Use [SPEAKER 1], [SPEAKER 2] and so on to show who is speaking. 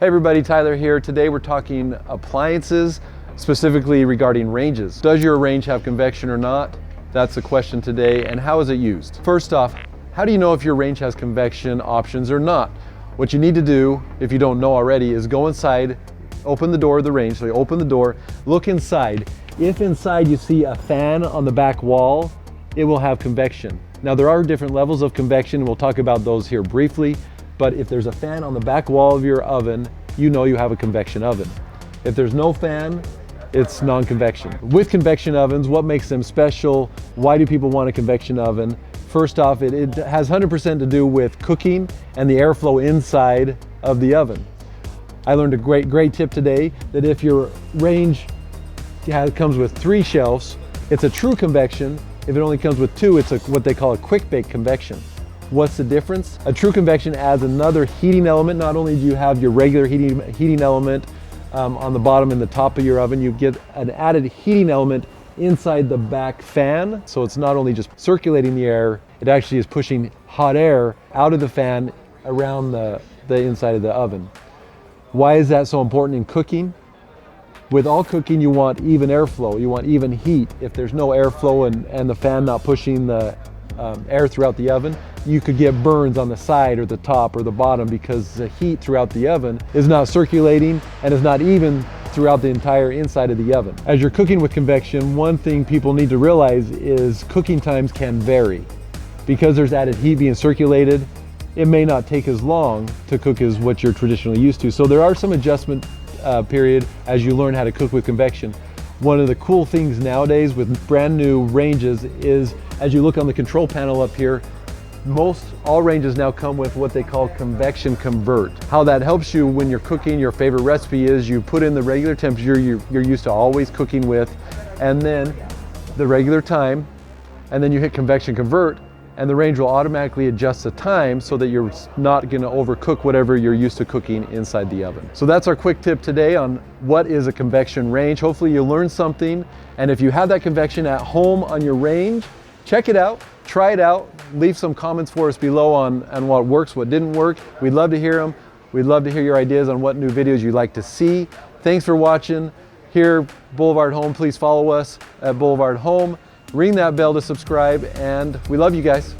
[SPEAKER 1] Hey everybody, Tyler here. Today we're talking appliances, specifically regarding ranges. Does your range have convection or not? That's the question today. And how is it used? First off, how do you know if your range has convection options or not? What you need to do, if you don't know already, is go inside, open the door of the range. So you open the door, look inside. If inside you see a fan on the back wall, it will have convection. Now there are different levels of convection. We'll talk about those here briefly. But if there's a fan on the back wall of your oven, you know you have a convection oven. If there's no fan, it's non-convection. With convection ovens, what makes them special? Why do people want a convection oven? First off, it has 100% to do with cooking and the airflow inside of the oven. I learned a great tip today that if your range comes with 3 shelves, it's a true convection. If it only comes with 2, it's what they call a quick bake convection. What's the difference? A true convection adds another heating element. Not only do you have your regular heating element on the bottom and the top of your oven, you get an added heating element inside the back fan. So it's not only just circulating the air, it actually is pushing hot air out of the fan around the inside of the oven. Why is that so important in cooking? With all cooking, you want even airflow, you want even heat. If there's no airflow and the fan not pushing the air throughout the oven, you could get burns on the side or the top or the bottom because the heat throughout the oven is not circulating and is not even throughout the entire inside of the oven. As you're cooking with convection, one thing people need to realize is cooking times can vary. Because there's added heat being circulated, it may not take as long to cook as what you're traditionally used to. So there are some adjustment period as you learn how to cook with convection. One of the cool things nowadays with brand new ranges is, as you look on the control panel up here, all ranges now come with what they call convection convert. How that helps you when you're cooking your favorite recipe is you put in the regular temperature you're used to always cooking with, and then the regular time, and then you hit convection convert, and the range will automatically adjust the time so that you're not gonna overcook whatever you're used to cooking inside the oven. So that's our quick tip today on what is a convection range. Hopefully you learned something, and if you have that convection at home on your range, check it out, try it out, leave some comments for us below on what works, what didn't work. We'd love to hear them. We'd love to hear your ideas on what new videos you'd like to see. Thanks for watching. Here, Boulevard Home, please follow us at Boulevard Home. Ring that bell to subscribe, and we love you guys.